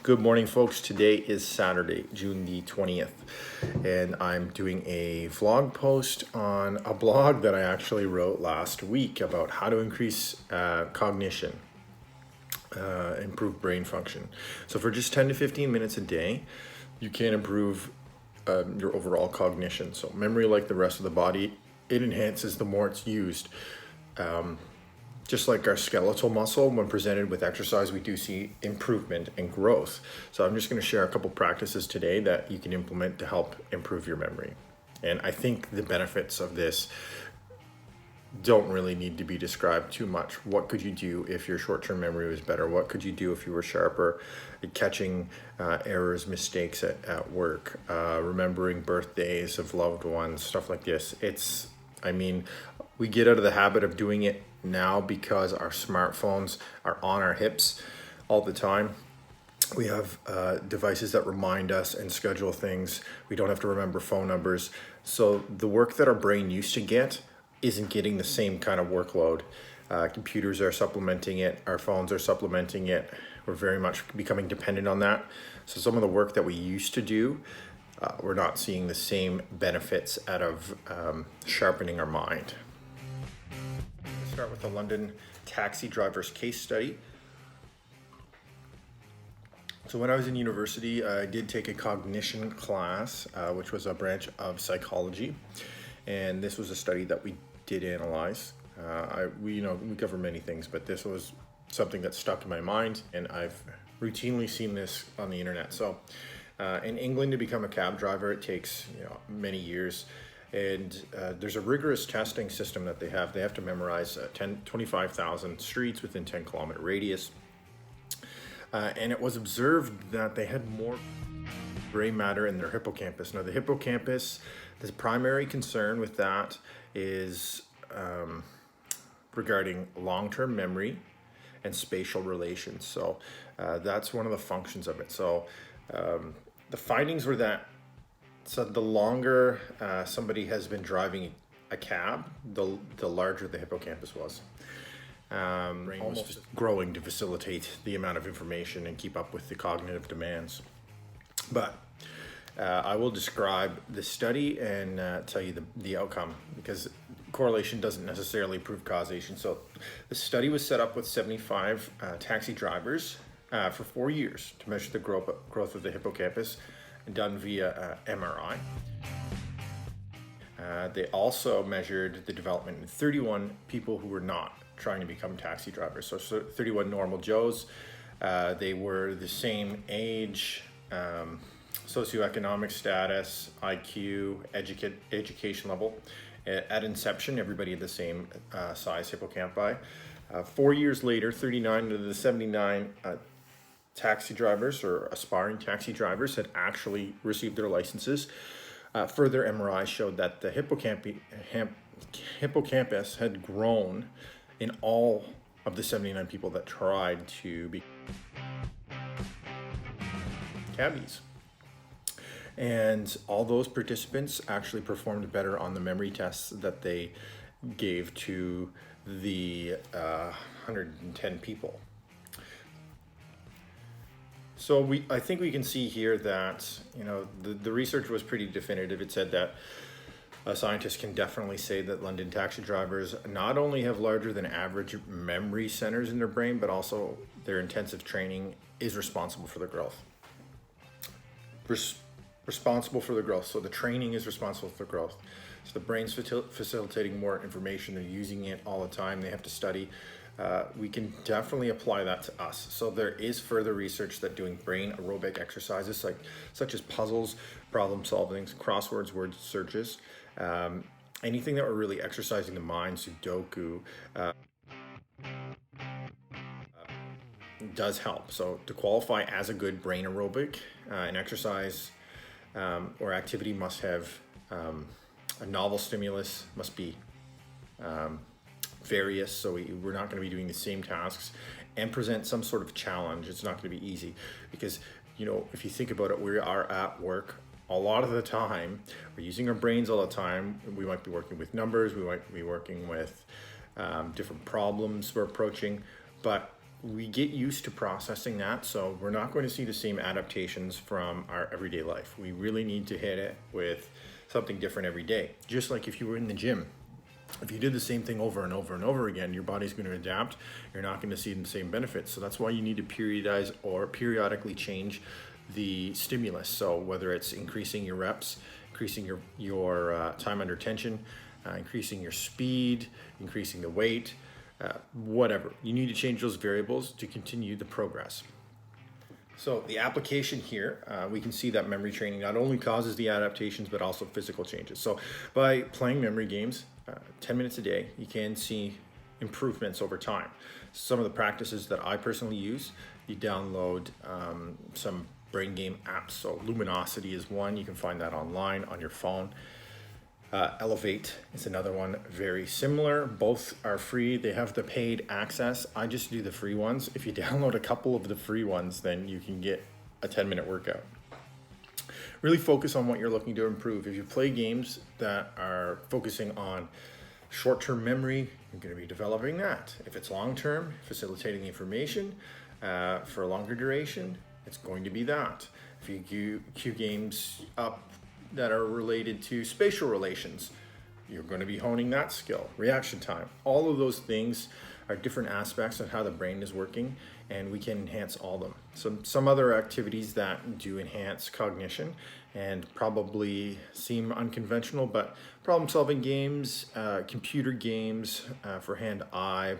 Good morning, folks. Today is Saturday, June the 20th, and I'm doing a vlog post on a blog that I actually wrote last week about how to increase cognition, improve brain function. So for just 10 to 15 minutes a day, you can improve your overall cognition. So memory, like the rest of the body, it enhances the more it's used. Just like our skeletal muscle, when presented with exercise, we do see improvement and growth. So I'm just going to share a couple practices today that you can implement to help improve your memory. And I think the benefits of this don't really need to be described too much. What could you do if your short-term memory was better? What could you do if you were sharper at catching errors, mistakes at work, remembering birthdays of loved ones, stuff like this? We get out of the habit of doing it now because our smartphones are on our hips all the time. We have devices that remind us and schedule things. We don't have to remember phone numbers. So the work that our brain used to get isn't getting the same kind of workload. Computers are supplementing it. Our phones are supplementing it. We're very much becoming dependent on that. So some of the work that we used to do, we're not seeing the same benefits out of sharpening our mind. Let's start with the London taxi driver's case study. So when I was in university, I did take a cognition class, which was a branch of psychology. And this was a study that we did analyze. We cover many things, but this was something that stuck in my mind, and I've routinely seen this on the internet. So in England, to become a cab driver, it takes many years. And there's a rigorous testing system that they have. They have to memorize 25,000 streets within 10-kilometer radius. And it was observed that they had more gray matter in their hippocampus. Now, the hippocampus, the primary concern with that is regarding long-term memory and spatial relations. So that's one of the functions of it. So the findings were that the longer somebody has been driving a cab, the larger the hippocampus was. Brain was just growing to facilitate the amount of information and keep up with the cognitive demands. But I will describe the study and tell you the outcome, because correlation doesn't necessarily prove causation. So the study was set up with 75 taxi drivers for 4 years to measure the growth of the hippocampus, done via MRI. They also measured the development in 31 people who were not trying to become taxi drivers. So 31 normal Joes. They were the same age, socioeconomic status, IQ, education level. At inception, everybody had the same size hippocampi. 4 years later, 39 of the 79 taxi drivers or aspiring taxi drivers had actually received their licenses. Further MRI showed that the hippocampus had grown in all of the 79 people that tried to be cabbies. And all those participants actually performed better on the memory tests that they gave to the 110 people. So I think we can see here that the research was pretty definitive. It said that scientists can definitely say that London taxi drivers not only have larger than average memory centers in their brain, but also their intensive training is responsible for their growth. Responsible for the growth. So the training is responsible for growth. So the brain's facilitating more information. They're using it all the time. They have to study. We can definitely apply that to us. So there is further research that doing brain aerobic exercises such as puzzles, problem solving, crosswords, word searches, anything that we're really exercising the mind, Sudoku, does help. So to qualify as a good brain aerobic, an exercise or activity must have a novel stimulus, must be various, so we're not going to be doing the same tasks, and present some sort of challenge. It's not going to be easy because if you think about it, we are at work a lot of the time. We're using our brains all the time. We might be working with numbers, we might be working with different problems we're approaching, but we get used to processing that, so we're not going to see the same adaptations from our everyday life. We really need to hit it with something different every day. Just like if you were in the gym, if you did the same thing over and over and over again, your body's going to adapt. You're not going to see the same benefits. So that's why you need to periodize or periodically change the stimulus. So whether it's increasing your reps, increasing your time under tension, increasing your speed, increasing the weight, whatever. You need to change those variables to continue the progress. So the application here, we can see that memory training not only causes the adaptations, but also physical changes. So by playing memory games, 10 minutes a day, you can see improvements over time. Some of the practices that I personally use, you download some brain game apps. So Luminosity is one. You can find that online on your phone. Elevate is another one, very similar. Both are free. They have the paid access. I just do the free ones. If you download a couple of the free ones, then you can get a 10-minute workout. Really focus on what you're looking to improve. If you play games that are focusing on short-term memory, you're going to be developing that. If it's long-term, facilitating the information for a longer duration, it's going to be that. If you cue games up that are related to spatial relations, you're going to be honing that skill. Reaction time, all of those things are different aspects of how the brain is working, and we can enhance all of them. Some other activities that do enhance cognition and probably seem unconventional, but problem solving games, computer games for hand-eye,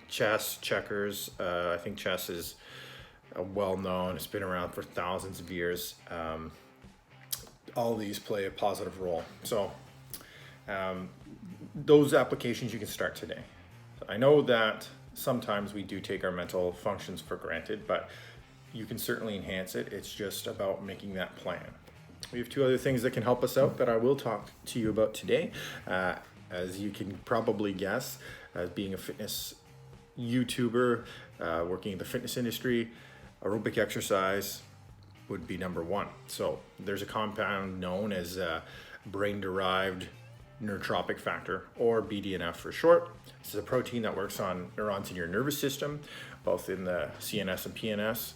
chess, checkers. I think chess is well known. It's been around for thousands of years. All of these play a positive role. So those applications you can start today. I know that sometimes we do take our mental functions for granted, but you can certainly enhance it. It's just about making that plan. We have two other things that can help us out that I will talk to you about today. As you can probably guess, as being a fitness YouTuber, working in the fitness industry, aerobic exercise would be number one. So there's a compound known as brain-derived neurotrophic factor, or BDNF for short. This is a protein that works on neurons in your nervous system, both in the CNS and PNS,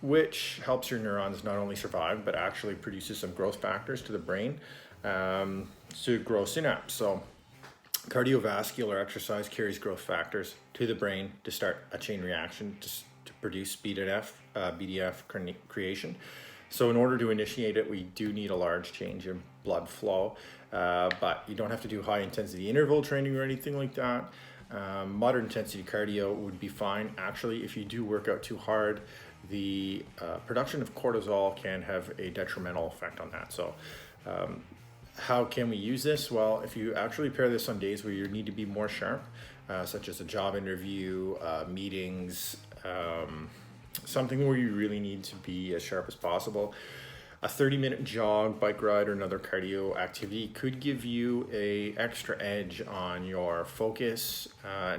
which helps your neurons not only survive, but actually produces some growth factors to the brain to grow synapse. So cardiovascular exercise carries growth factors to the brain to start a chain reaction to produce BDNF creation. So in order to initiate it, we do need a large change in blood flow, but you don't have to do high intensity interval training or anything like that. Moderate intensity cardio would be fine. Actually, if you do work out too hard, the production of cortisol can have a detrimental effect on that. So how can we use this? Well, if you actually pair this on days where you need to be more sharp, such as a job interview, meetings, something where you really need to be as sharp as possible, a 30-minute jog, bike ride, or another cardio activity could give you a extra edge on your focus,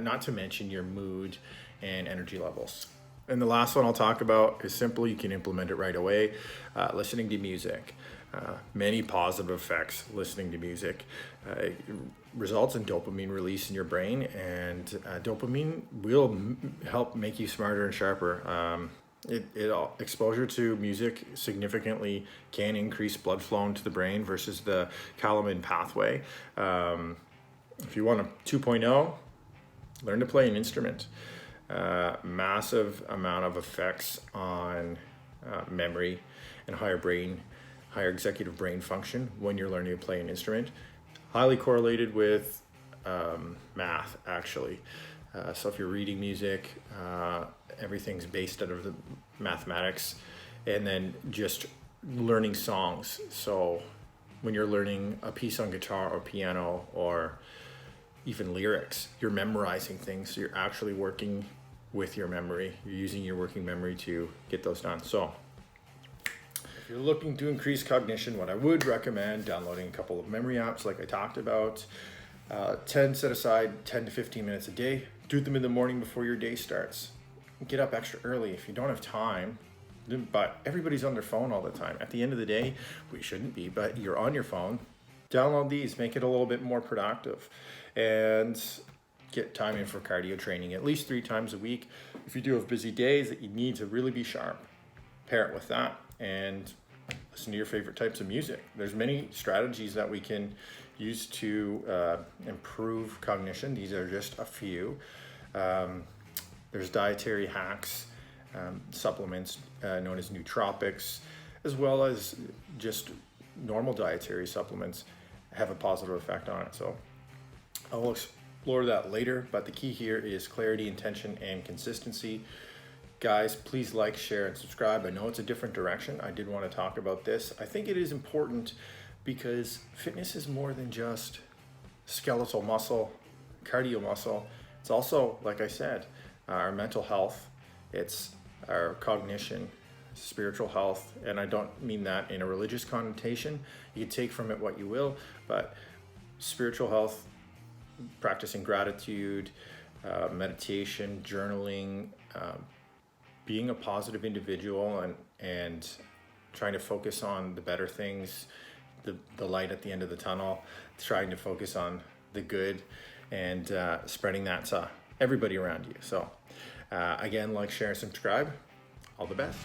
not to mention your mood and energy levels. And the last one I'll talk about is simple. You can implement it right away. Listening to music. Many positive effects listening to music. It results in dopamine release in your brain, and dopamine will help make you smarter and sharper. Exposure to music significantly can increase blood flow into the brain versus the calamine pathway. If you want a 2.0, learn to play an instrument. Massive amount of effects on memory and higher executive brain function when you're learning to play an instrument. Highly correlated with math, actually. So if you're reading music, everything's based out of the mathematics, and then just learning songs. So when you're learning a piece on guitar or piano or even lyrics, you're memorizing things. So you're actually working with your memory. You're using your working memory to get those done. So if you're looking to increase cognition, what I would recommend, downloading a couple of memory apps like I talked about. Set aside 10 to 15 minutes a day. Do them in the morning before your day starts. Get up extra early if you don't have time, but everybody's on their phone all the time. At the end of the day, we shouldn't be, but you're on your phone. Download these, make it a little bit more productive. And get time in for cardio training at least 3 times a week. If you do have busy days that you need to really be sharp, pair it with that and listen to your favorite types of music. There's many strategies that we can use to improve cognition. These are just a few. There's dietary hacks, supplements known as nootropics, as well as just normal dietary supplements have a positive effect on it. So I'll explore that later, but the key here is clarity, intention, and consistency. Guys, please like, share, and subscribe. I know it's a different direction. I did want to talk about this. I think it is important because fitness is more than just skeletal muscle, cardio muscle. It's also, like I said, our mental health, it's our cognition, spiritual health, and I don't mean that in a religious connotation. You can take from it what you will, but spiritual health, practicing gratitude, meditation, journaling, being a positive individual and trying to focus on the better things, the light at the end of the tunnel, trying to focus on the good and spreading that to everybody around you. So again, like, share, and subscribe. All the best.